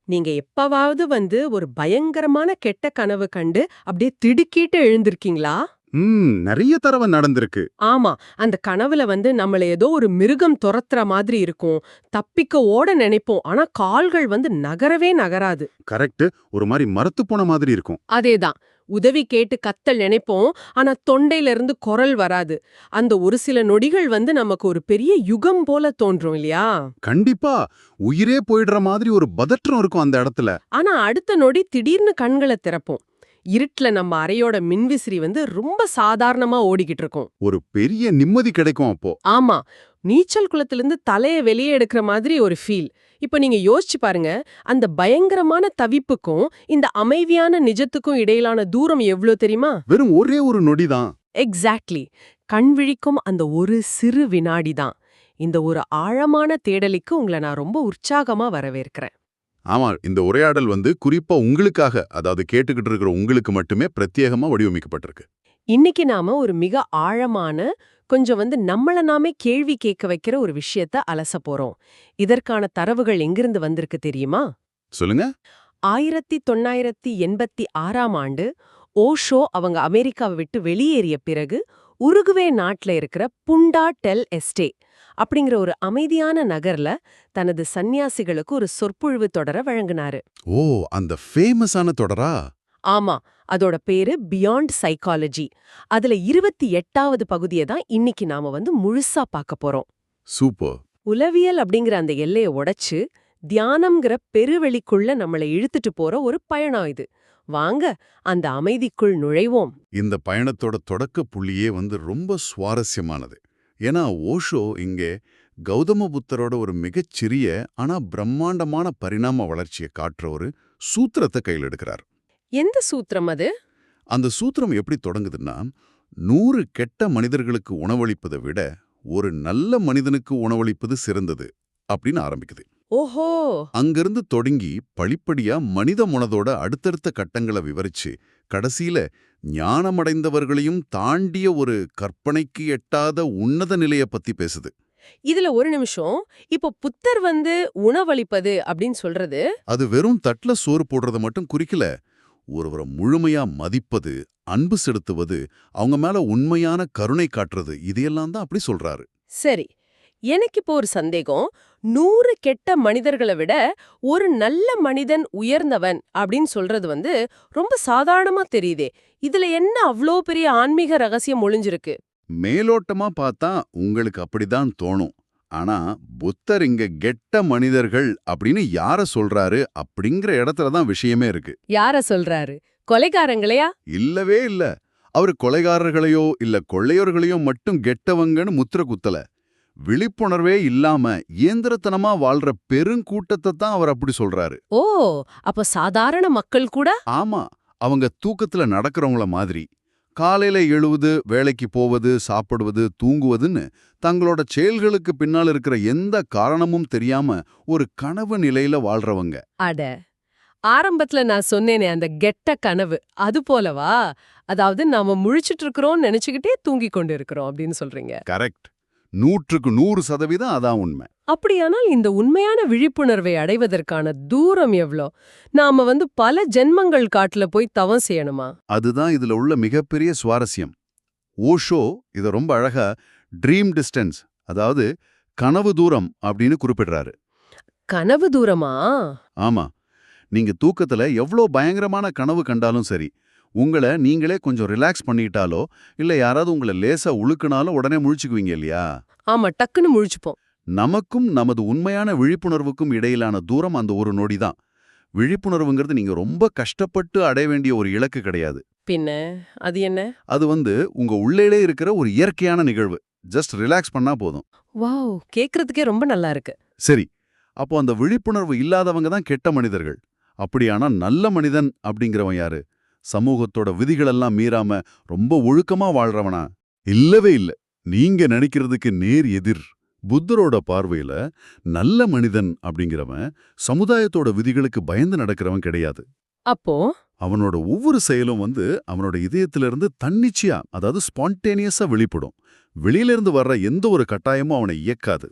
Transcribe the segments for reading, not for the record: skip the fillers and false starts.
நீங்க எப்பவாவது ஒரு பயங்கரமான கெட்ட கனவு கண்டு அப்படியே திடுக்கிட்டு எழுந்திருக்கீங்களா? நெறைய தடவ நடந்திருக்கு. ஆமா. அந்த கனவுல நம்மள ஏதோ ஒரு மிருகம் தொரத்துற மாதிரி இருக்கும். தப்பிக்க ஓட நினைப்போம். ஆனா கால்கள் நகரவே நகராது. கரெக்ட். ஒரு மாரி மரத்துப் போன மாதிரி இருக்கும். அதேதான். உதவி கேட்டு கத்தல் நினைப்போம். ஆனா தொண்டையில இருந்து குரல் வராது. அந்த ஒரு சில நொடிகள் நமக்கு ஒரு பெரிய யுகம் போல தோன்றும் இல்லையா? கண்டிப்பா. உயிரே போயிடுற மாதிரி ஒரு பதற்றம் இருக்கும் அந்த இடத்துல. ஆனா அடுத்த நொடி திடீர்னு கண்கள திறப்போம். இருட்டுல நம்ம அறையோட மின்விசிறி ரொம்ப சாதாரணமா ஓடிக்கிட்டு இருக்கும். ஒரு பெரிய நிம்மதி கிடைக்கும் அப்போ. ஆமா. நீச்சல் குளத்திலிருந்து தலைய வெளியே எடுக்கிற மாதிரி ஒரு ஃபீல். இப்ப நீங்க யோசிச்சு பாருங்க. அந்த பயங்கரமான தவிப்புக்கும், இந்த அமைதியான நிஜத்துக்கும் இடையிலான தூரம் எவ்ளோ தெரியுமா? வெறும் ஒரே ஒரு நொடி தான். எக்ஸாக்ட்லி. கண் விழிக்கும் அந்த ஒரு சிறு வினாடி தான். இந்த ஒரு ஆழமான தேடலுக்கு உங்கள நான் ரொம்ப உற்சாகமா வரவேற்கிறேன். ஆமா, இந்த உரையாடல் குறிப்பா உங்களுக்காக, அதாவது கேட்டுக்கிட்டு இருக்கிற உங்களுக்கு மட்டுமே பிரத்யேகமா வடிவமைக்கப்பட்டிருக்கு. இன்னைக்கு நாம ஒரு மிக ஆழமான, கொஞ்சம் நம்மள நாமே கேள்வி கேட்க வைக்கிற ஒரு விஷயத்த அலச போறோம். இதற்கான தரவுகள் எங்கிருந்து வந்திருக்கு தெரியுமா? சொல்லுங்க. 1986ஆம் ஆண்டு ஓஷோ அவங்க அமெரிக்காவை விட்டு வெளியேறிய பிறகு உருகுவே நாட்டுல இருக்கிற புண்டா டெல் எஸ்டே அப்படிங்கிற ஒரு அமைதியான நகர்ல தனது சந்நியாசிகளுக்கு ஒரு சொற்பொழிவு தொடர வழங்கினாரு. ஓ, அந்த ஃபேமஸான தொடரா? ஆமா. அதோட பேரு பியாண்ட் சைக்காலஜி. அதுல 28வது பகுதியை தான் இன்னைக்கு நாம முழுசா பார்க்க போறோம். சூப்பர். உளவியல் அப்படிங்கிற அந்த எல்லைய உடைச்சு தியானம்ங்கிற பெருவெளிக்குள்ள நம்மளை இழுத்துட்டு போற ஒரு பயணம் இது. வாங்க அந்த அமைதிக்குள் நுழைவோம். இந்த பயணத்தோட தொடக்க புள்ளியே ரொம்ப சுவாரஸ்யமானது. ஏன்னா ஓஷோ இங்கே கௌதம புத்தரோட ஒரு மிகச்சிறிய ஆனா பிரம்மாண்டமான பரிணாம வளர்ச்சியை காட்டுற ஒரு சூத்திரத்தை கையில் எடுக்கிறார். எந்த சூத்திரம் அது? அந்த சூத்திரம் எப்படி தொடங்குதுன்னா, 100 கெட்ட மனிதர்களுக்கு உணவளிப்பதை விட ஒரு நல்ல மனிதனுக்கு உணவளிப்பது சிறந்தது அப்படின்னு ஆரம்பிக்குது. ஓஹோ. அங்கிருந்து தொடங்கி படிப்படியா மனித மனதோட அடுத்தடுத்த கட்டங்களை விவரிச்சு கடைசியில ஞானமடைந்தவர்களையும் தாண்டிய ஒரு கற்பனைக்கு எட்டாத உன்னத நிலைய பத்தி பேசுது. இதுல ஒரு நிமிஷம். இப்போ புத்தர் உணவளிப்பது அப்படின்னு சொல்றது. அது வெறும் தட்டுல சோறு போடுறத மட்டும் குறிக்கல. ஒருவரை முழுமையா மதிப்பது, அன்பு செலுத்துவது, அவங்க மேல உண்மையான கருணை காட்டுறது, இதையெல்லாம் தான் அப்படி சொல்றாரு. சரி. எனக்கு இப்போ ஒரு சந்தேகம். 100 கெட்ட மனிதர்களை விட ஒரு நல்ல மனிதன் உயர்ந்தவன் அப்படின்னு சொல்றது ரொம்ப சாதாரணமா தெரியுதே. இதுல என்ன அவ்ளோ பெரிய ஆன்மீக ரகசியம் ஒளிஞ்சிருக்கு? மேலோட்டமா பார்த்தா உங்களுக்கு அப்படிதான் தோணும். ஆனா புத்தர் இங்க கெட்ட மனிதர்கள் அப்படின்னு யார சொல்றாரு அப்படிங்கிற இடத்துல தான் விஷயமே இருக்கு. யார சொல்றாரு? கொலைகாரங்களையா? இல்லவே இல்ல. அவரு கொலைகாரர்களையோ இல்ல கொள்ளையர்களையோ மட்டும் கெட்டவங்கன்னு முத்திர குத்தல. விழிப்புணர்வே இல்லாம இயந்திரத்தனமா வாழ்ற பெருங்கூட்டத்தை தான் அவர் அப்படி சொல்றாரு. ஓ, அப்ப சாதாரண மக்கள் கூட? ஆமா, அவங்க தூக்கத்துல நடக்கிறவங்கள மாதிரி காலையில எழுவது, வேலைக்கு போவது, சாப்பிடுவது, தூங்குவதுன்னு தங்களோட செயல்களுக்கு பின்னால் இருக்கிற எந்த காரணமும் தெரியாம ஒரு கனவு நிலையில வாழ்றவங்க. அட, ஆரம்பத்துல நான் சொன்னேனே அந்த கெட்ட கனவு, அது போலவா? அதாவது நாம முழிச்சிட்டு இருக்கிறோம் நினைச்சுக்கிட்டே தூங்கிக் கொண்டு இருக்கிறோம் அப்படின்னு சொல்றீங்க. கரெக்ட். 100க்கு 100% அதான் உண்மை. அப்படியானால் இந்த உண்மையான விழிப்புணர்வை அடைவதற்கான தூரம் எவ்ளோ? நாம பல ஜென்மங்கள் காட்டுல போய் தவம் செய்யணுமா? அதுதான் இதுல உள்ள மிகப்பெரிய சுவாரஸ்யம். ஓஷோ இத ரொம்ப அழகா ட்ரீம் டிஸ்டன்ஸ், அதாவது கனவு தூரம் அப்படின்னு குறிப்பிடுறாரு. கனவு தூரமா? ஆமா, நீங்க தூக்கத்துல எவ்ளோ பயங்கரமான கனவு கண்டாலும் சரி, உங்கள நீங்களே கொஞ்சம் ரிலாக்ஸ் பண்ணிட்டாலோ இல்ல யாராவது உங்களை லேசா உழுக்குனாலும் உடனே முழிச்சுக்குவீங்க இல்லையா? ஆமா, டக்குன்னு முழிச்சுப்போம். நமக்கும் நமது உண்மையான விழிப்புணர்வுக்கும் இடையிலான தூரம் அந்த ஒரு நொடி தான். விழிப்புணர்வுங்கிறது நீங்க ரொம்ப கஷ்டப்பட்டு அடைய வேண்டிய ஒரு இலக்கு கிடையாது. பின்ன அது என்ன? அது உங்க உள்ளேலே இருக்கிற ஒரு இயற்கையான நிகழ்வு. ஜஸ்ட் ரிலாக்ஸ் பண்ணா போதும். வாவ், கேக்குறதுக்கே ரொம்ப நல்லா இருக்கு. சரி, அப்போ அந்த விழிப்புணர்வு இல்லாதவங்க தான் கெட்ட மனிதர்கள். அப்படியானா நல்ல மனிதன் அப்படிங்கிறவன் யாரு? சமூகத்தோட விதிகளெல்லாம் மீறாம ரொம்ப ஒழுக்கமா வாழ்றவனா? இல்லவே இல்ல. நீங்க நினைக்கிறதுக்கு நேர் எதிர். புத்தரோட பார்வையில நல்ல மனிதன் அப்படிங்கிறவன் சமுதாயத்தோட விதிகளுக்கு பயந்து நடக்கிறவன் கிடையாது. அப்போ அவனோட ஒவ்வொரு செயலும் அவனோட இதயத்திலிருந்து தன்னிச்சையா, அதாவது ஸ்பான்டேனியஸா வெளிப்படும். வெளியிலிருந்து வர்ற எந்த ஒரு கட்டாயமும் அவனை இயக்காது.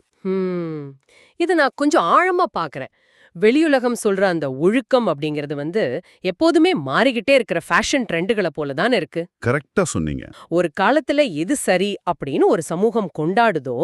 இத நான் கொஞ்சம் ஆழமா பாக்குறேன். வெளியுலகம் சொல்ற அந்த ஒழுக்கம் அப்படிங்கிறது வந்து எப்போதுமே மாறிக்கிட்டே இருக்கிற ஃபேஷன் ட்ரெண்டுகளை போல தானே இருக்கு. கரெக்டா சொன்னீங்க. ஒரு காலத்துல எது சரி அப்படின்னு ஒரு சமூகம் கொண்டாடுதோ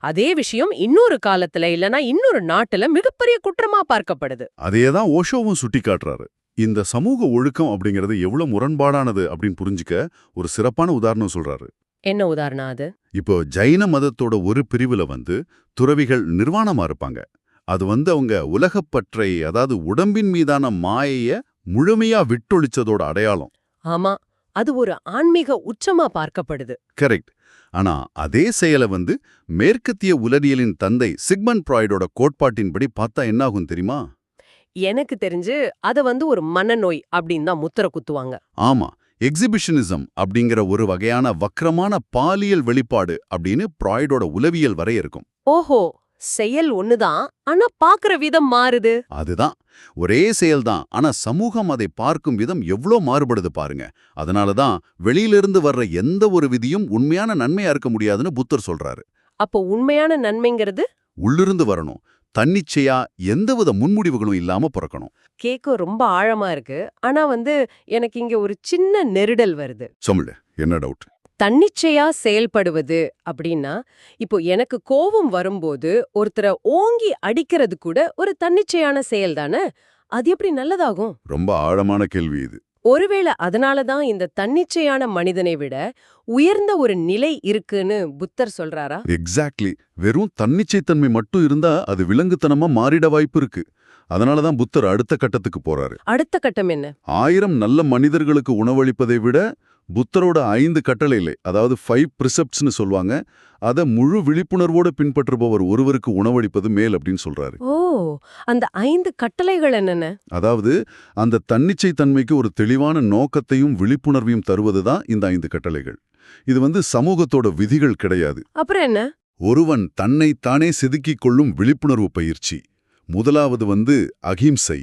அதே விஷயம் இன்னொரு காலத்துல இல்லனா இன்னொரு நாட்டுல மிகப்பெரிய குற்றமா பார்க்கப்படுது. அதேதான் ஓஷோவும் சுட்டி காட்டுறாரு. இந்த சமூக ஒழுக்கம் அப்படிங்கிறது எவ்வளவு முரண்பாடானது அப்படின்னு புரிஞ்சுக்க ஒரு சிறப்பான உதாரணம் சொல்றாரு. என்ன உதாரணம் அது? இப்போ ஜைன மதத்தோட ஒரு பிரிவுல வந்து துறவிகள் நிர்வாணமா இருப்பாங்க. அது வந்து அவங்க உலகப்பற்றை, அதாவது உடம்பின் மீதான மாயைய முழுமையா விட்டொழிச்சதோட அடையாளம். ஆமா, அது ஒரு ஆன்மீக உச்சமா பார்க்கப்படுது. கரெக்ட். ஆனா அதே செயலை வந்து மேற்கத்திய உளவியலின் தந்தை சிக்மண்ட் ஃப்ராய்டோட கோட்பாட்டின்படி பார்த்தா என்னாகும் தெரியுமா? எனக்கு தெரிஞ்சு அத வந்து ஒரு மனநோய் அப்படின்னு தான் முத்திர குத்துவாங்க. ஆமா, எக்ஸிபிஷனிசம் அப்படிங்கிற ஒரு வகையான வக்ரமான பாலியல் வெளிப்பாடு அப்படின்னு ஃப்ராய்டோட உளவியல் வரையறுக்கும். ஓஹோ, செயல் ஒண்ணுதான், ஆனா பாக்குற விதம் மாறுது. அதுதான், ஒரே செயல்தான், ஆனா சமூகம் அதை பார்க்கும் விதம் எவ்ளோ மாறுபடுது பாருங்க. அதனாலதான் வெளியிலிருந்து வர்ற எந்த ஒரு விதியும் உண்மையான நன்மையா இருக்க முடியாதுன்னு புத்தர் சொல்றாரு. அப்போ உண்மையான நன்மைங்கிறது உள்ளிருந்து வரணும், தன்னிச்சையா எந்தவித முன்முடிவுகளும் இல்லாம பிறக்கணும். கேட்க ரொம்ப ஆழமா இருக்கு. ஆனா வந்து எனக்கு இங்க ஒரு சின்ன நெருடல் வருது. சொல்லு, என்ன டவுட்? தன்னிச்சையா செயல்படுவது அப்படின்னா, இப்போ எனக்கு கோபம் வரும்போது ஒருத்தரை ஓங்கி அடிக்கிறது கூட ஒரு தன்னிச்சையான செயல் தானே? அது எப்படி நல்லதாகும்? ரொம்ப ஆழமான கேள்வி இது. ஒருவேளை அதனாலதான் இந்த தன்னிச்சையான மனிதனை விட உயர்ந்த ஒரு நிலை இருக்குன்னு புத்தர் சொல்றாரா? எக்ஸாக்ட்லி. வெறும் தன்னிச்சைத்தன்மை மட்டும் இருந்தா அது விலங்குத்தனமா மாறிட வாய்ப்பு இருக்கு. அதனாலதான் புத்தர் அடுத்த கட்டத்துக்கு போறாரு. அடுத்த கட்டம் என்ன? 1000 நல்ல மனிதர்களுக்கு உணவளிப்பதை விட புத்தரோட 5 கட்டளைகளை, அதாவது 5 பிரிசெப்ட்ஸ்னு சொல்லுவாங்க, அதை முழு விழிப்புணர்வோடு பின்பற்றுபவர் ஒருவருக்கு உணவளிப்பது மேல் அப்படின்னு சொல்றாரு. ஓ, அந்த 5 கட்டளைகள் என்னென்ன? அதாவது அந்த தன்னிச்சை தன்மைக்கு ஒரு தெளிவான நோக்கத்தையும் விழிப்புணர்வையும் தருவதுதான் இந்த 5 கட்டளைகள். இது வந்து சமூகத்தோட விதிகள் கிடையாது. அப்புறம் என்ன? ஒருவன் தன்னை தானே செதுக்கிக் கொள்ளும் விழிப்புணர்வு பயிற்சி. முதலாவது வந்து அகிம்சை.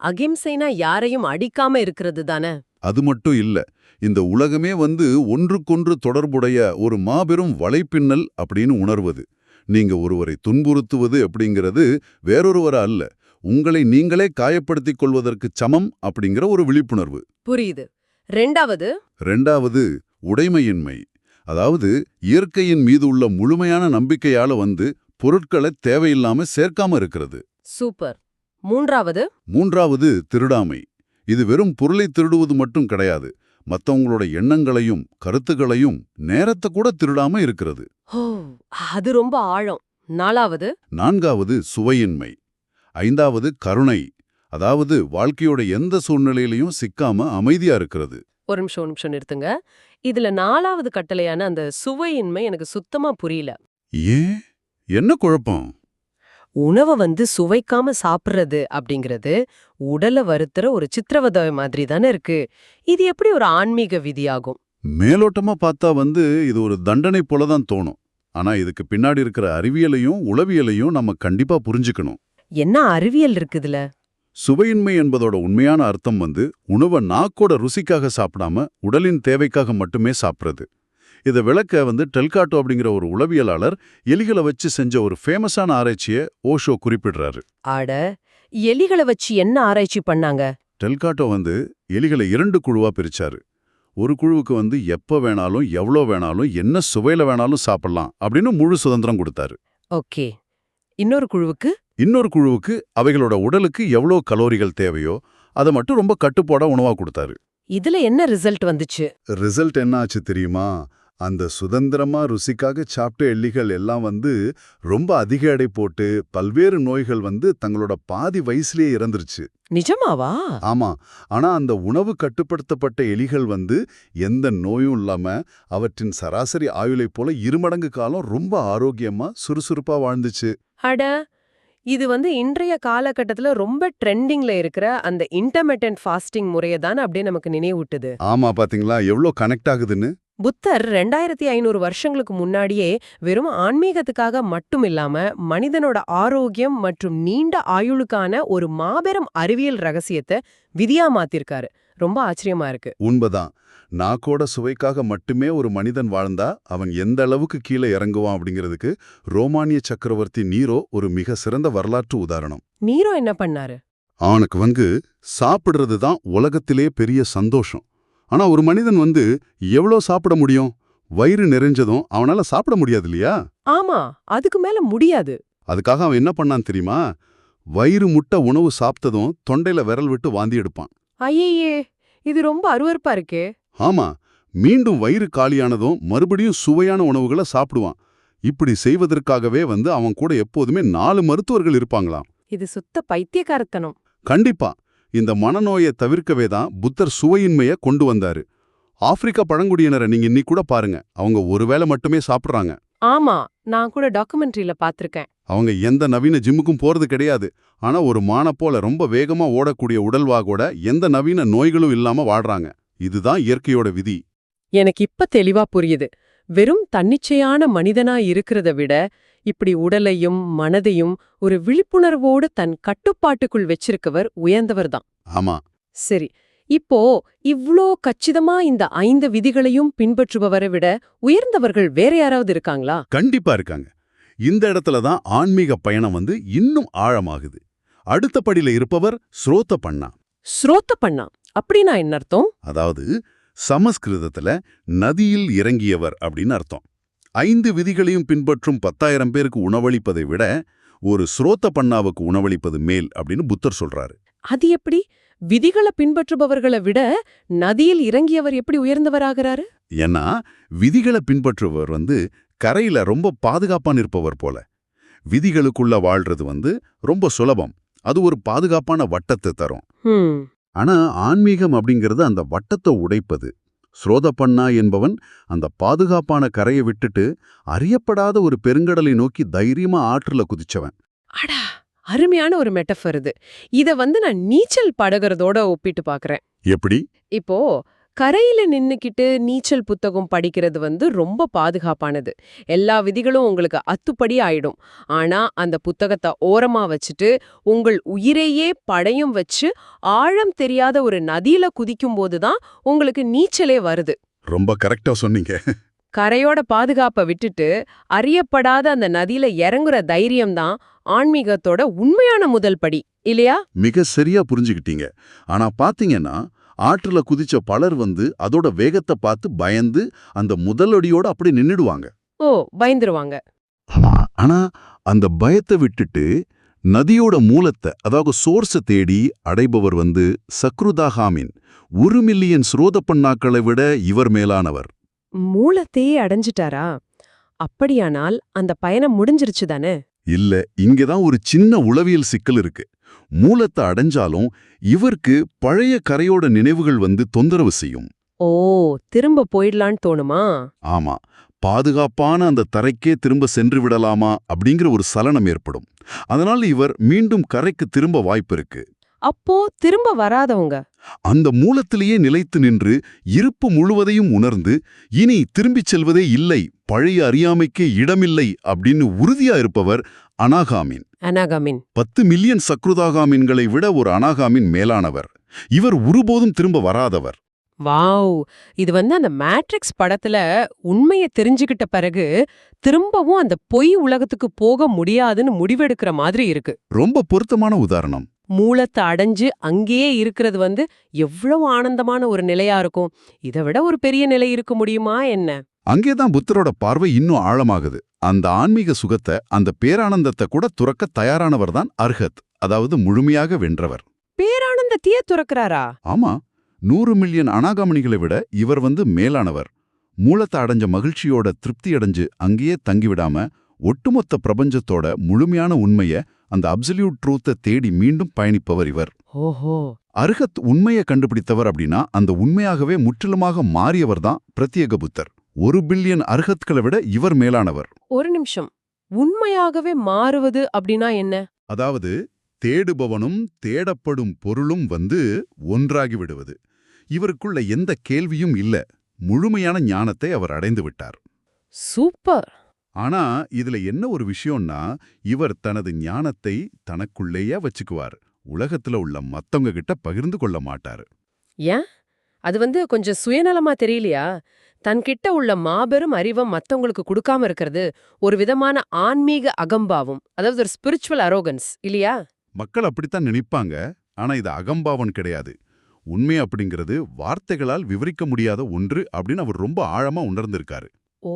அகிம்சைனா யாரையும் அடிக்காம இருக்கிறது தானே? அது மட்டும் இல்ல, இந்த உலகமே வந்து ஒன்றுக்கொன்று தொடர்புடைய ஒரு மாபெரும் வலைப்பின்னல் அப்படின்னு உணர்வது. நீங்க ஒருவரை துன்புறுத்துவது அப்படிங்கிறது வேறொருவர அல்ல, உங்களை நீங்களே காயப்படுத்திக் கொள்வதற்கு சமம் அப்படிங்கிற ஒரு விழிப்புணர்வு. புரியுது. ரெண்டாவது உடைமையின்மை. அதாவது இயற்கையின் மீது உள்ள முழுமையான நம்பிக்கையால வந்து பொருட்களை தேவையில்லாம சேர்க்காம இருக்கிறது. சூப்பர். மூன்றாவது திருடாமை. இது வெறும் பொருளை திருடுவது மட்டும் கிடையாது, மத்தவங்களோட எண்ணங்களையும் கருத்துக்களையும் நேரத்தை கூட திருடாம இருக்கிறது. அது ரொம்ப ஆழம். நான்காவது சுவையின்மை. 5வது கருணை. அதாவது வாழ்க்கையோட எந்த சூழ்நிலையிலையும் சிக்காம அமைதியா இருக்கிறது. ஒரு நிமிஷம் நிறுத்துங்க. இதுல 4வது கட்டளையான அந்த சுவையின்மை எனக்கு சுத்தமா புரியல. ஏன், என்ன குழப்பம்? உணவை வந்து சுவைக்காம சாப்பிடுறது அப்படிங்கிறது உடலை வருத்துற ஒரு சித்திரவதை மாதிரி தானே இருக்கு. இது எப்படி ஒரு ஆன்மீக விதியாகும்? மேலோட்டமா பார்த்தா வந்து இது ஒரு தண்டனை போலதான் தோணும். ஆனா இதுக்கு பின்னாடி இருக்கிற அறிவியலையும் உளவியலையும் நம்ம கண்டிப்பா புரிஞ்சுக்கணும். என்ன அறிவியல் இருக்குதுல? சுவையின்மை என்பதோட உண்மையான அர்த்தம் வந்து உணவை நாக்கோட ருசிக்காக சாப்பிடாம உடலின் தேவைக்காக மட்டுமே சாப்பிடுறது. இதை விளக்க வந்து டெல்காட்டோ அப்படிங்கிற ஒரு உளவியலாளர் எலிகளை வச்சு செஞ்ச ஒரு ஃபேமஸான ஆராய்ச்சியை ஓஷோ குறிப்பிடுறாரு. ஆட, எலிகளை வச்சு என்ன ஆராய்ச்சி பண்ணாங்க? டெல்காட்டோ வந்து எலிகளை 2 குழுவா பிரிச்சாரு. ஒரு குழுவுக்கு வந்து எப்ப வேணாலும் எவ்வளோ வேணாலும் என்ன சுவையில வேணாலும் சாப்பிடலாம் அப்படின்னு முழு சுதந்திரம் கொடுத்தாரு. ஓகே. இன்னொரு குழுவுக்கு அவைகளோட உடலுக்கு எவ்வளோ கலோரிகள் தேவையோ அதை மட்டும் ரொம்ப கட்டுப்பாடா உணவா கொடுத்தாரு. இதுல என்ன ரிசல்ட் வந்துச்சு? ரிசல்ட் என்ன ஆச்சு தெரியுமா? அந்த சுதந்திரமா ருசிக்காக சாப்பிட்ட எலிகள் எல்லாம் வந்து ரொம்ப அதிக எடை போட்டு பல்வேறு நோய்கள் வந்து தங்களோட பாதி வயசுலயே இறந்துருச்சு. நிஜமாவா? ஆமா. ஆனா அந்த உணவு கட்டுப்படுத்தப்பட்ட எலிகள் வந்து எந்த நோயும் இல்லாம அவற்றின் சராசரி ஆயுளை போல 2 மடங்கு காலம் ரொம்ப ஆரோக்கியமா சுறுசுறுப்பா வாழ்ந்துச்சு. அட, இது வந்து இன்றைய காலகட்டத்துல ரொம்ப ட்ரெண்டிங்ல இருக்கிற அந்த இன்டர்மிட்டன்ட் ஃபாஸ்டிங் முறையை தான் அப்படியே நமக்கு நினைவூட்டுது. ஆமா, பாத்தீங்களா எவ்வளோ கனெக்ட் ஆகுதுன்னு. புத்தர் 2500 வருஷங்களுக்கு முன்னாடியே வெறும் ஆன்மீகத்துக்காக மட்டும் இல்லாம மனிதனோட ஆரோக்கியம் மற்றும் நீண்ட ஆயுளுக்கான ஒரு மாபெரும் அறிவியல் ரகசியத்தை விதியா மாத்திருக்காரு. ரொம்ப ஆச்சரியமா இருக்கு. உண்மைதான். நாக்கோட சுவைக்காக மட்டுமே ஒரு மனிதன் வாழ்ந்தா அவன் எந்த அளவுக்கு கீழே இறங்குவான் அப்படிங்கிறதுக்கு ரோமானிய சக்கரவர்த்தி நீரோ ஒரு மிக சிறந்த வரலாற்று உதாரணம். நீரோ என்ன பண்ணாரு? அவனுக்கு சாப்பிடுறது தான் உலகத்திலே பெரிய சந்தோஷம். ஆனா ஒரு மனிதன் எவ்வளோ சாப்பிட முடியும்? வயிறு நிறைஞ்சதும் அவனால சாப்பிட முடியாது இல்லையா? ஆமா, அதுக்கு மேல முடியாது. அதுக்காக அவன் என்ன பண்ணான் தெரியுமா? வயிறு முட்ட உணவு சாப்பிட்டதும் தொண்டையில விரல் விட்டு வாந்தி எடுப்பான். ஐயே, இது ரொம்ப அருவருப்பா இருக்கே. ஆமா, மீண்டும் வயிறு காலியானதும் மறுபடியும் சுவையான உணவுகளை சாப்பிடுவான். இப்படி செய்வதற்காகவே அவன் கூட எப்போதுமே 4 மருத்துவர்கள் இருப்பாங்களாம். இது சுத்த பைத்தியக்காரத்தனம். கண்டிப்பா. இந்த மனநோயை தவிர்க்கவே தான் புத்தர் சுவையின்மையை கொண்டு வந்தாரு. ஆப்பிரிக்க பழங்குடியினரை நீங்க இன்னைக்கு கூட பாருங்க. அவங்க ஒருவேளை மட்டுமே சாப்பிடுறாங்க. ஆமா, நான் கூட டாக்குமெண்ட்ரியில பாத்திருக்கேன். அவங்க எந்த நவீன ஜிம்முக்கும் போறது கிடையாது. ஆனா ஒரு மானை போல ரொம்ப வேகமா ஓடக்கூடிய உடல்வாகோட எந்த நவீன நோய்களும் இல்லாம வாடுறாங்க. இதுதான் இயற்கையோட விதி. எனக்கு இப்ப தெளிவா புரியுது. வெறும் தன்னிச்சையான மனிதனா இருக்கிறத விட இப்படி உடலையும் மனதையும் ஒரு விழிப்புணர்வோடு தன் கட்டுப்பாட்டுக்குள் வச்சிருக்கவர் உயர்ந்தவர்தான். ஆமா. சரி, இப்போ இவ்ளோ கச்சிதமா இந்த 5 விதிகளையும் பின்பற்றுபவரை விட உயர்ந்தவர்கள் வேற யாராவது இருக்காங்களா? கண்டிப்பா இருக்காங்க. இந்த இடத்துல தான் ஆன்மீக பயணம் இன்னும் ஆழமாகுது. அடுத்த படியில இருப்பவர் ஸ்ரோதபன்னா. ஸ்ரோதபன்னா அப்படின்னா என்ன அர்த்தம்? அதாவது சமஸ்கிருதத்துல நதியில் இறங்கியவர் அப்படின்னு அர்த்தம். 5 விதிகளையும் பின்பற்றும் 10,000 பேருக்கு உணவளிப்பதை விட ஒரு ஸ்ரோதபன்னாவுக்கு உணவளிப்பது மேல் அப்படின்னு புத்தர் சொல்றாரு. அது எப்படி? விதிகளை பின்பற்றுபவர்களை விட நதியில் இறங்கியவர் எப்படி உயர்ந்தவராகிறாரு? ஏன்னா விதிகளை பின்பற்றுபவர் கரையில ரொம்ப பாதுகாப்பான இருப்பவர் போல. விதிகளுக்குள்ள வாழ்றது ரொம்ப சுலபம். அது ஒரு பாதுகாப்பான வட்டத்தை தரும். ஆனா ஆன்மீகம் அப்படிங்கிறது அந்த வட்டத்தை உடைப்பது. ஸ்ரோதபன்னா என்பவன் அந்த பாதுகாப்பான கரையை விட்டுட்டு அறியப்படாத ஒரு பெருங்கடலை நோக்கி தைரியமா ஆற்றுல குதிச்சவன். அடா, அருமையான ஒரு மெட்டஃபர் இது. இத நான் நீச்சல் படகுறதோட ஒப்பிட்டு பாக்குறேன். எப்படி? இப்போ கரையில நின்னுக்கிட்டு நீச்சல் புத்தகம் படிக்கிறது ரொம்ப பாதுகாப்பானது. எல்லா விதிகளும் உங்களுக்கு அத்துப்படி ஆயிடும். ஆனா அந்த புத்தகத்தை ஓரமா வச்சுட்டு உங்கள் உயிரையே படையும் வச்சு ஆழம் தெரியாத ஒரு நதியில குதிக்கும் போதுதான் உங்களுக்கு நீச்சலே வருது. ரொம்ப கரெக்டா சொன்னீங்க. கரையோட பாதுகாப்பை விட்டுட்டு அறியப்படாத அந்த நதியில இறங்குற தைரியம்தான் ஆன்மீகத்தோட உண்மையான முதல் படி, இல்லையா? மிக சரியா புரிஞ்சுக்கிட்டீங்க. ஆனா பாத்தீங்கன்னா ஆற்றுல குதிச்ச பலர் அதோட வேகத்தை பார்த்து பயந்து அந்த முதலடியோட அப்படி நின்னுடுவாங்க. ஓ, பயந்துருவாங்க. ஆனா அந்த பயத்தை விட்டுட்டு நதியோட மூலத்தை, அதாவது சோர்ஸை தேடி அடைபவர் சக்ருதாகாமின். 1 மில்லியன் ஸ்ரோதபன்னாக்களை விட இவர் மேலானவர். மூலத்தையே அடைஞ்சிட்டாரா? அப்படியானால் அந்த பயணம் முடிஞ்சிருச்சு தானே? இல்ல, இங்கதான் ஒரு சின்ன உளவியல் சிக்கல் இருக்கு. மூலத்தை அடைஞ்சாலும் இவருக்கு பழைய கரையோட நினைவுகள் தொந்தரவு செய்யும். ஓ, திரும்ப போயிடலான்னு தோணுமா? ஆமா, பாதுகாப்பான அந்த தரைக்கே திரும்ப சென்று விடலாமா அப்படிங்கிற ஒரு சலனம் ஏற்படும். அதனால இவர் மீண்டும் கரைக்கு திரும்ப வாய்ப்பு இருக்கு. அப்போ திரும்ப வராதவங்க அந்த மூலத்திலேயே நிலைத்து நின்று இருப்பு முழுவதையும் உணர்ந்து இனி திரும்பிச் செல்வதே இல்லை, பழைய அறியாமைக்கே இடமில்லை அப்படின்னு உறுதியா இருப்பவர் அனாகாமின். 10 மில்லியன் சக்ருதாகாமின்களை விட ஒரு அனாகாமின் மேலானவர். இவர் ஒருபோதும் திரும்ப வராதவர். வாவ், இது அந்த மேட்ரிக்ஸ் படத்துல உண்மையை தெரிஞ்சுக்கிட்ட பிறகு திரும்பவும் அந்த பொய் உலகத்துக்கு போக முடியாதுன்னு முடிவெடுக்கிற மாதிரி இருக்கு. ரொம்ப பொருத்தமான உதாரணம். மூலத்தை அடைஞ்சு அங்கேயே இருக்கிறது எவ்வளவு ஆனந்தமான ஒரு நிலையா இருக்கும். இதை விட ஒரு பெரிய நிலை இருக்க முடியுமா என்ன? அங்கேதான் புத்தரோட பார்வை இன்னும் ஆழமாகுது. அந்த ஆன்மீக சுகத்தை, அந்த பேரானந்தத்தை கூட துறக்க தயாரானவர் தான் அர்ஹத், அதாவது முழுமையாக வென்றவர். பேரானந்தத்தையே துறக்கிறாரா? ஆமா, 100 மில்லியன் அனாகாமணிகளை விட இவர் மேலானவர். மூலத்தை அடைஞ்ச மகிழ்ச்சியோட திருப்தி அடைஞ்சு அங்கேயே தங்கிவிடாம ஒட்டுமொத்த பிரபஞ்சத்தோட முழுமையான உண்மைய, அந்த அப்சல்யூட் ட்ரூத்தை தேடி மீண்டும் பயணிப்பவர் இவர். ஓஹோ, அர்ஹத் உண்மையை கண்டுபிடித்தவர் அப்படின்னா அந்த உண்மையாகவே முற்றிலுமாக மாறியவர் தான் பிரத்யேக புத்தர். 1 பில்லியன் அர்ஹத்களை விட இவர் மேலானவர். ஒரு நிமிஷம், உண்மையாகவே மாறுவது அப்படின்னா என்ன? அதாவது தேடுபவனும் தேடப்படும் பொருளும் ஒன்றாகி விடுவது. இவருக்குள்ள எந்த கேள்வியும் இல்ல, முழுமையான ஞானத்தை அவர் அடைந்து விட்டார். சூப்பர். ஆனா இதுல என்ன ஒரு விஷயம்னா, இவர் தனது ஞானத்தை தனக்குள்ளேயே வச்சுக்குவார். உலகத்துல உள்ள மத்தவங்க கிட்ட பகிர்ந்து கொள்ள மாட்டாரு. ஏன்? அது கொஞ்சம் சுயநலமா தெரியலையா? தன்கிட்ட உள்ள மாபெரும் அறிவ மத்தவங்களுக்கு குடுக்காம இருக்கிறது ஒரு விதமான ஆன்மீக அகம்பாவம். அதாவது ஒரு ஸ்பிரிச்சுவல் அரோகன்ஸ் இல்லையா? மக்கள் அப்படித்தான் நினைப்பாங்க. ஆனா இது அகம்பாவம் கிடையாது. உண்மை அப்படிங்கிறது வார்த்தைகளால் விவரிக்க முடியாத ஒன்று அப்படின்னு அவர் ரொம்ப ஆழமா உணர்ந்திருக்காரு. ஓ,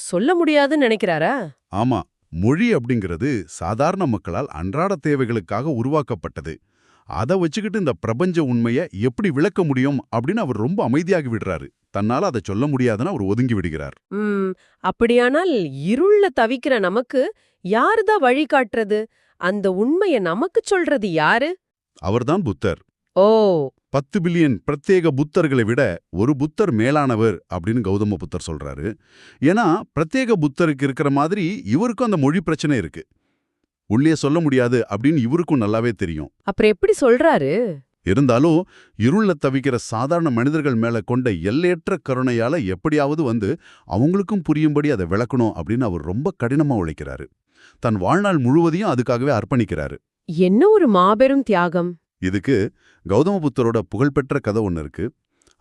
சொல்ல முடியாதுன்னு நினைக்கிறாரா? ஆமா, மொழி அப்படிங்கிறது சாதாரண மக்களால் அன்றாட தேவைகளுக்காக உருவாக்கப்பட்டது. அதை வச்சுக்கிட்டு இந்த பிரபஞ்ச உண்மைய எப்படி விளக்க முடியும் அப்படின்னு அவர் ரொம்ப அமைதியாகி விடுறாரு. தன்னால அதை சொல்ல முடியாதுன்னு அவர் ஒதுங்கி விடுகிறார். ம். அப்படியானால் இருள்ல தவிக்கிற நமக்கு யாருதான் வழி காட்டுறது? அந்த உண்மைய நமக்கு சொல்றது யாரு? அவர்தான் புத்தர். ஓ, 10 பில்லியன் பிரத்யேக புத்தர்களை விட ஒரு புத்தர் மேலானவர் அப்படின்னு கௌதம புத்தர் சொல்றாரு. ஏன்னா பிரத்யேக புத்தருக்கு இருக்கிற மாதிரி இவருக்கும் அந்த மொழி பிரச்சனை இருக்கு. உள்ளே சொல்ல முடியாது அப்படின்னு இவருக்கும் நல்லாவே தெரியும். அப்புறம் எப்படி சொல்றாரு? இருந்தாலும் இருள தவிக்கிற சாதாரண மனிதர்கள் மேல கொண்ட எல்லையற்ற கருணையால எப்படியாவது அவங்களுக்கும் புரியும்படி அதை விளக்கணும் அப்படின்னு அவர் ரொம்ப கடினமா உழைக்கிறாரு. தன் வாழ்நாள் முழுவதையும் அதுக்காகவே அர்ப்பணிக்கிறாரு. என்ன ஒரு மாபெரும் தியாகம்! இதுக்கு கௌதம புத்தரோட புகழ்பெற்ற கதை ஒன்று இருக்கு.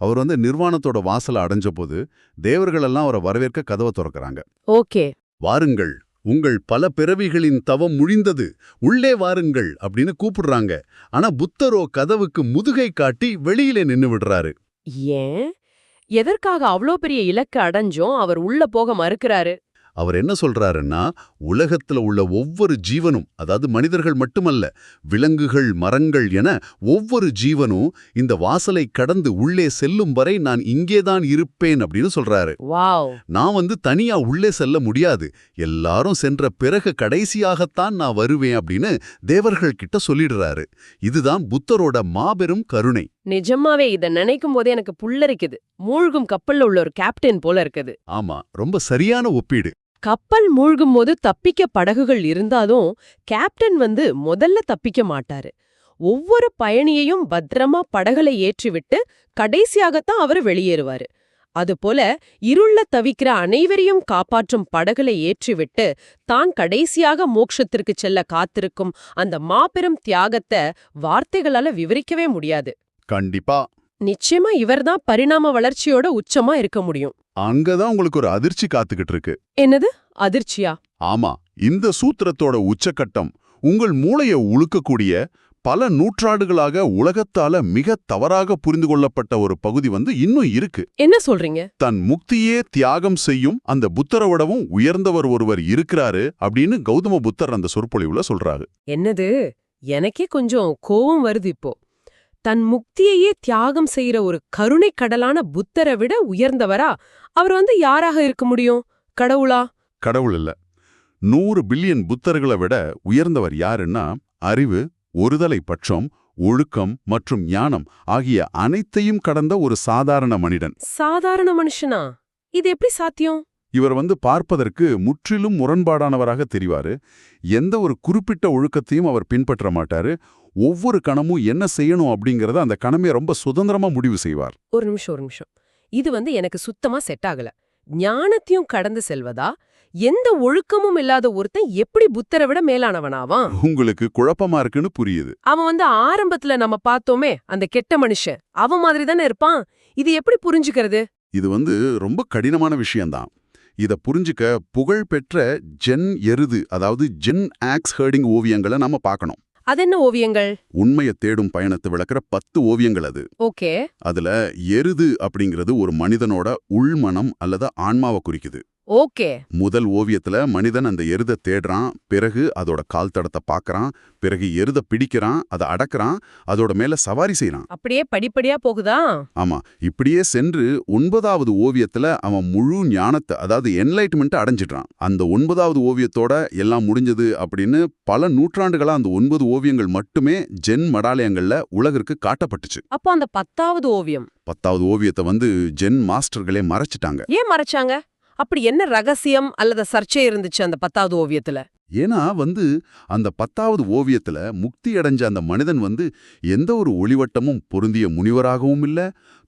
அவர் நிர்வாணத்தோட வாசலை அடைஞ்சபோது தேவர்களெல்லாம் அவரை வரவேற்க கதவை திறக்கறாங்க. ஓகே. வாருங்கள், உங்கள் பல பிறவிகளின் தவம் முடிந்தது, உள்ளே வாருங்கள் அப்படின்னு கூப்பிடுறாங்க. ஆனா புத்தரோ கதவுக்கு முதுகை காட்டி வெளியிலே நின்னு விடுறாரு. ஏன்? எதற்காக அவ்ளோ பெரிய இலக்கு அடைஞ்சும் அவர் உள்ள போக மறுக்கிறாரு? அவர் என்ன சொல்றாருன்னா, உலகத்துல உள்ள ஒவ்வொரு ஜீவனும், அதாவது மனிதர்கள் மட்டுமல்ல, விலங்குகள், மரங்கள் என ஒவ்வொரு ஜீவனும் இந்த வாசலை கடந்து உள்ளே செல்லும் வரை நான் இங்கேதான் இருப்பேன் அப்படின்னு சொல்றாரு. வாவ்! நான் தனியா உள்ளே செல்ல முடியாது, எல்லாரும் சென்ற பிறகு கடைசியாகத்தான் நான் வருவேன் அப்படின்னு தேவர்கள் கிட்ட சொல்லிடுறாரு. இதுதான் புத்தரோட மாபெரும் கருணை. நிஜமாவே இத நினைக்கும் போதே எனக்கு புல்லரிக்குது. மூழ்கும் கப்பல்ல உள்ள ஒரு கேப்டன் போல இருக்குது. ஆமா, ரொம்ப சரியான ஒப்பீடு. கப்பல் மூழ்கும் போது தப்பிக்க படகுகள் இருந்தாலும் கேப்டன் முதல்ல தப்பிக்க மாட்டாரு. ஒவ்வொரு பயணியையும் பத்திரமா படகுல ஏற்றிவிட்டு கடைசியாகத்தான் அவரு வெளியேறுவாரு. அதுபோல இருள்ல தவிக்கிற அனைவரையும் காப்பாற்றும் படகுல ஏற்றிவிட்டு தான் கடைசியாக மோட்சத்திற்கு செல்ல காத்திருக்கும் அந்த மாபெரும் தியாகத்தை வார்த்தைகளால விவரிக்கவே முடியாது. கண்டிப்பா. நிச்சயமா இவர்தான் பரிணாம வளர்ச்சியோட உச்சமா இருக்க முடியும். அங்கதான் உங்களுக்கு ஒரு அதிர்ச்சி காத்துக்கிட்டு இருக்கு. என்னது அதிர்ச்சியா? ஆமா, இந்த சூத்திரத்தோட உச்சக்கட்டம் உங்கள் மூளையை உழுக்கக்கூடிய, பல நூற்றாண்டுகளாக உலகத்தால மிக தவறாக புரிந்து கொள்ளப்பட்ட ஒரு பகுதி இன்னும் இருக்கு. என்ன சொல்றீங்க? தன் முக்தியே தியாகம் செய்யும் அந்த புத்தரோடவும் உயர்ந்தவர் ஒருவர் இருக்கிறாரு அப்படின்னு கௌதம புத்தர் அந்த சொற்பொழிவுல சொல்றாரு. என்னது? எனக்கே கொஞ்சம் கோவம் வருது இப்போ. தன் முக்தியையே தியாகம் செய்யற ஒரு கருணை கடலான புத்தரை விட உயர்ந்தவரா? அவர் யாராக இருக்க முடியும்? கடவுளா? கடவுள் இல்ல. 100 பில்லியன் புத்தர்களை விட உயர்ந்தவர் யாருன்னா, அறிவு, ஒருதலை பட்சம், ஒழுக்கம் மற்றும் ஞானம் ஆகிய அனைத்தையும் கடந்த ஒரு சாதாரண மனிதன். சாதாரண மனுஷனா? இது எப்படி சாத்தியம்? இவர் பார்ப்பதற்கு முற்றிலும் முரண்பாடானவராக தெரிவாரு. எந்த ஒரு குறிப்பிட்ட ஒழுக்கத்தையும் அவர் பின்பற்ற மாட்டாரு. ஒவ்வொரு கணமும் என்ன செய்யணும் அப்படிங்கறத அந்த கணமே ரொம்ப சுதந்திரமா முடிவு செய்வார். ஒரு நிமிஷம். இது எனக்கு சுத்தமா செட் ஆகல. ஞானத்தையும் கடந்து செல்வதா? எந்த ஒழுக்கமும் இல்லாத ஒருத்தன் எப்படி புத்தரை விட மேலானவனாவான்? உங்களுக்கு குழப்பமா இருக்குன்னு புரியுது. அவன் ஆரம்பத்துல நம்ம பார்த்தோமே அந்த கெட்ட மனுஷன், அவன் மாதிரி தானே இருப்பான். இது எப்படி புரிஞ்சுக்கிறது? இது ரொம்ப கடினமான விஷயம்தான். இத புரிஞ்சுக்க புகழ் பெற்ற ஜென் எருது, அதாவது ஜென் ஆக்ஸ் ஹெர்டிங் ஓவியங்களை நாம பார்க்கணும். அதென்ன ஓவியங்கள்? உண்மையை தேடும் பயணத்தை விளக்குற 10 ஓவியங்கள் அது. ஓகே. அதுல எருது அப்படிங்கிறது ஒரு மனிதனோட உள்மனம் அல்லது ஆன்மாவை குறிக்குது. ஓகே. முதல் ஓவியத்துல மனிதன் அந்த எருதை தேடுறான், பிறகு அதோட கால் தடத்தை பார்க்கறான், பிறகு எருதை பிடிக்கிறான், அதை அடக்குறான், அதோட மேல சவாரி செய்யறான். அப்படியே படிப்படியா போகுதா? ஆமா, இப்படியே சென்று 9வது ஓவியத்துல அவன் முழு ஞானத்தை, அதாவது என்லைட்மெண்ட் அடைஞ்சிடுறான். அந்த 9வது ஓவியத்தோட எல்லாம் முடிஞ்சது அப்படின்னு பல நூற்றாண்டுகளா அந்த 9 ஓவியங்கள் மட்டுமே ஜென் மடாலயங்கள்ல உலகிற்கு காட்டப்பட்டுச்சு. அப்போ அந்த 10வது ஓவியம்? 10வது ஓவியத்தை ஜென் மாஸ்டர்களே மறைச்சிட்டாங்க. ஏன் மறைச்சாங்க? அப்படி என்ன ரகசியம் அல்லது சர்ச்சை இருந்துச்சு அந்த 10வது ஓவியத்துல? ஏன்னா அந்த 10வது ஓவியத்துல முக்தி அடைஞ்ச அந்த மனிதன் எந்த ஒரு ஒளிவட்டமும் பொருந்திய முனிவராகவும் இல்ல,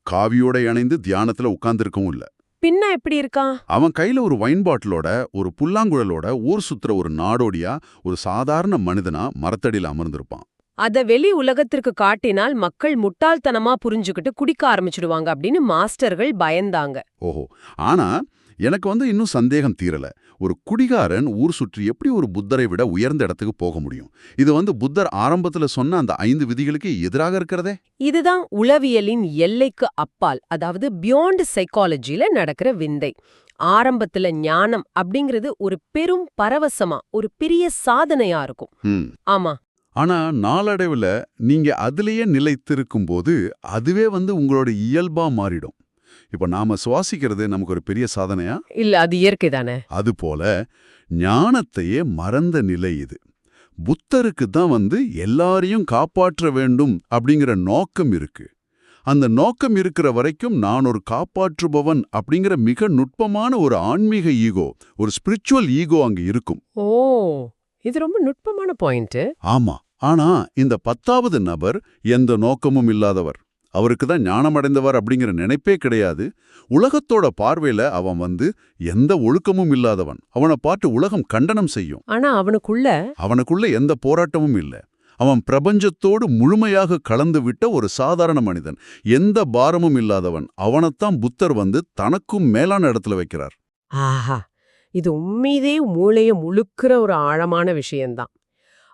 காவியோட இணைந்து தியானத்துல உட்கார்ந்திருக்கவும் இல்ல. பின்ன எப்படி இருக்கான்? அவன் கையில ஒரு வைன் பாட்டிலோட, ஒரு புல்லாங்குழலோட ஊர் சுத்துற ஒரு நாடோடியா, ஒரு சாதாரண மனிதனா மரத்தடியில அமர்ந்திருப்பான். அத வெளி உலகத்திற்கு காட்டினால் மக்கள் முட்டாள்தனமா புரிஞ்சுக்கிட்டு குடிக்க ஆரம்பிச்சிடுவாங்க அப்படின்னு மாஸ்டர்கள் பயந்தாங்க. ஓஹோ. ஆனா எனக்கு இன்னும் சந்தேகம் தீரல. ஒரு குடிகாரன் ஊர் சுற்றி எப்படி ஒரு புத்தரை விட உயர்ந்த இடத்துக்கு போக முடியும்? இது புத்தர் ஆரம்பத்துல சொன்ன அந்த 5 விதிகளுக்கு எதிராக இருக்கிறதே. இதுதான் உளவியலின் எல்லைக்கு அப்பால், அதாவது பியாண்ட் சைக்காலஜில நடக்கிற விந்தை. ஆரம்பத்துல ஞானம் அப்படிங்கிறது ஒரு பெரும் பரவசமா, ஒரு பெரிய சாதனையா இருக்கும். ம். ஆமா. ஆனா நாளடைவுல நீங்க அதிலேயே நிலைத்திருக்கும்போது அதுவே உங்களோட இயல்பா மாறிடும். இப்ப நாம சுவாசிக்கிறது நமக்கு ஒரு பெரிய சாதனையா? இல்ல, அது இயற்கை தானே. அதுபோல ஞானத்தையே மறந்த நிலை இது. புத்தருக்கு தான் எல்லாரையும் காப்பாற்ற வேண்டும் அப்படிங்கிற நோக்கம் இருக்கு. அந்த நோக்கம் இருக்கிற வரைக்கும் நான் ஒரு காப்பாற்றுபவன் அப்படிங்கிற மிக நுட்பமான ஒரு ஆன்மீக ஈகோ, ஒரு ஸ்பிரிச்சுவல் ஈகோ அங்க இருக்கும். ஓ, இது ரொம்ப நுட்பமான பாயிண்ட். ஆமா. ஆனா இந்த 10வது நபர் எந்த நோக்கமும் இல்லாதவர். அவருக்கு தான் ஞானமடைந்தவர் அப்படிங்கிற நினைப்பே கிடையாது. உலகத்தோட பார்வையில அவன் எந்த ஒழுக்கமும் இல்லாதவன். அவனை பார்த்து உலகம் கண்டனம் செய்யும். ஆனா அவனுக்குள்ள எந்த போராட்டமும் இல்ல. அவன் பிரபஞ்சத்தோடு முழுமையாக கலந்து விட்ட ஒரு சாதாரண மனிதன். எந்த பாரமும் இல்லாதவன். அவனைத்தான் புத்தர் தனக்கும் மேலான இடத்துல வைக்கிறார். ஆஹா, இது உண்மையிலே மூளைய முழுக்கிற ஒரு ஆழமான விஷயம்தான்.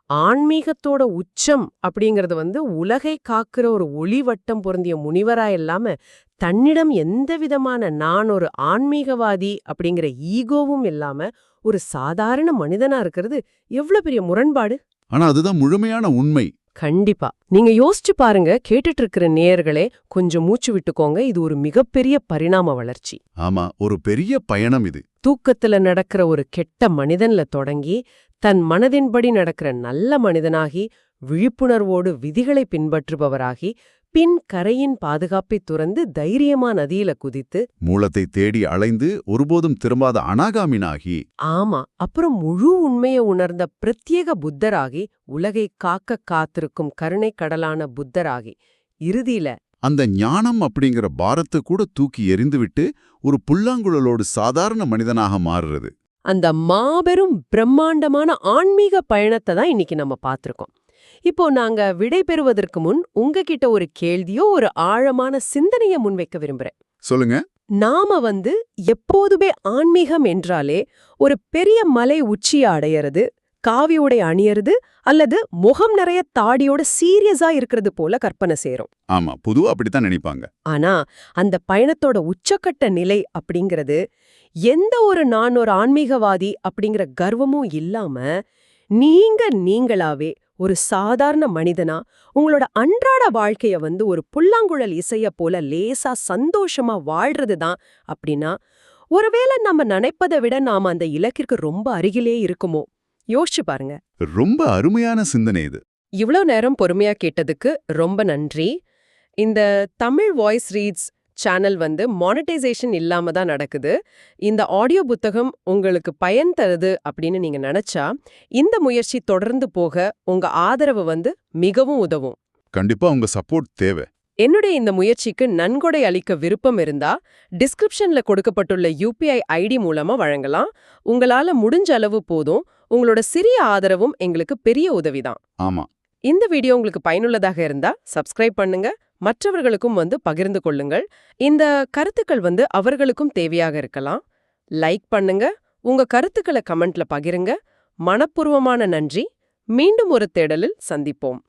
ஆன்மீகத்தோட உச்சம் அப்படிங்கறது உலகை காக்கிற ஒரு ஒளிவட்டம் பொருந்திய முனிவரா இல்லாம, தன்னிடம் எந்த விதமான நான் ஒரு ஆன்மீகவாதி அப்படிங்கிற ஈகோவும் இல்லாம ஒரு சாதாரண மனிதனா இருக்கிறது எவ்வளவு பெரிய முரண்பாடு. ஆனா அதுதான் முழுமையான உண்மை. கண்டிப்பா. நீங்க யோசிச்சு பாருங்க. கேட்டுட்டு இருக்கிற நேயர்களே, கொஞ்சம் மூச்சு விட்டுக்கோங்க. இது ஒரு மிகப்பெரிய பரிணாம வளர்ச்சி. ஆமா, ஒரு பெரிய பயணம் இது. தூக்கத்துல நடக்கிற ஒரு கெட்ட மனிதன்ல தொடங்கி தன் மனதின்படி நடக்கிற நல்ல மனிதனாகி, விழிப்புணர்வோடு விதிகளை பின்பற்றுபவராகி, பின் கரையின் பாதுகாப்பை துறந்து தைரியமா நதியில குதித்து, மூலத்தை தேடி அலைந்து ஒருபோதும் திரும்பாத அனாகாமினாகி, ஆமா, அப்புறம் முழு உண்மையை உணர்ந்த பிரத்யேக புத்தராகி, உலகை காக்க காத்திருக்கும் கருணை கடலான புத்தராகி, இறுதியில அந்த ஞானம் அப்படிங்கிற பாரத்தை கூட தூக்கி எறிந்துவிட்டு ஒரு புல்லாங்குழலோடு சாதாரண மனிதனாக மாறுறது. அந்த மாபெரும் பிரம்மாண்டமான ஆன்மீக பயணத்தை தான் இன்னைக்கு நம்ம பார்த்திருக்கோம். இப்போ நாங்க விடை பெறுவதற்கு முன் உங்ககிட்ட ஒரு கேள்வியோ ஒரு ஆழமான சிந்தனைய முன்வைக்க விரும்புறேன். சொல்லுங்க. நாம எப்போதுமே ஆன்மீகம் என்றாலே ஒரு பெரிய மலை உச்சியை அடையறது, காவி உடை அணியறது, அல்லது முகம் நிறைய தாடியோட சீரியஸா இருக்கிறது போல கற்பனை செய்றோம். ஆமா, பொதுவா அப்படித்தான் நினைப்பாங்க. ஆனா அந்த பயணத்தோட உச்சக்கட்ட நிலை அப்படிங்கிறது எந்த ஒரு நான் ஒரு ஆன்மீகவாதி அப்படிங்கிற கர்வமும் இல்லாம, நீங்களாவே ஒரு சாதாரண மனிதனா உங்களோட அன்றாட வாழ்க்கைய ஒரு புல்லாங்குழல் இசைய போல லேசா சந்தோஷமா வாழ்றது தான் அப்படின்னா, ஒருவேளை நம்ம நினைப்பதை விட நாம அந்த இலக்கிற்கு ரொம்ப அருகிலே இருக்குமோ? யோசிச்சு பாருங்க. ரொம்ப அருமையான சிந்தனை இது. இவ்வளவு நேரம் பொறுமையா கேட்டதுக்கு ரொம்ப நன்றி. இந்த Tamil voice reads channel monetisation இல்லாம தான் நடக்குது. இந்த ஆடியோ புத்தகம் உங்களுக்கு பயன் தருது அப்படின்னு நீங்க நினைச்சா, இந்த முயற்சி தொடர்ந்து போக உங்க ஆதரவு மிகவும் உதவும். கண்டிப்பா உங்க சப்போர்ட் தேவை. என்னுடைய இந்த முயற்சிக்கு நன்கொடை அளிக்க விருப்பம் இருந்தா, டிஸ்கிரிப்ஷன்ல கொடுக்கப்பட்டுள்ள UPI ID மூலமா வழங்கலாம். உங்களால முடிஞ்ச அளவு போதும். உங்களோட சிறிய ஆதரவும் எங்களுக்கு பெரிய உதவிதான். ஆமா. இந்த வீடியோ உங்களுக்கு பயனுள்ளதாக இருந்தா சப்ஸ்கிரைப் பண்ணுங்க. மற்றவர்களுக்கும் பகிர்ந்து கொள்ளுங்கள். இந்த கருத்துக்கள் அவர்களுக்கும் தேவையாக இருக்கலாம். லைக் பண்ணுங்க. உங்க கருத்துக்களை கமெண்ட்ல பகிருங்க. மனப்பூர்வமான நன்றி. மீண்டும் ஒரு தேடலில் சந்திப்போம்.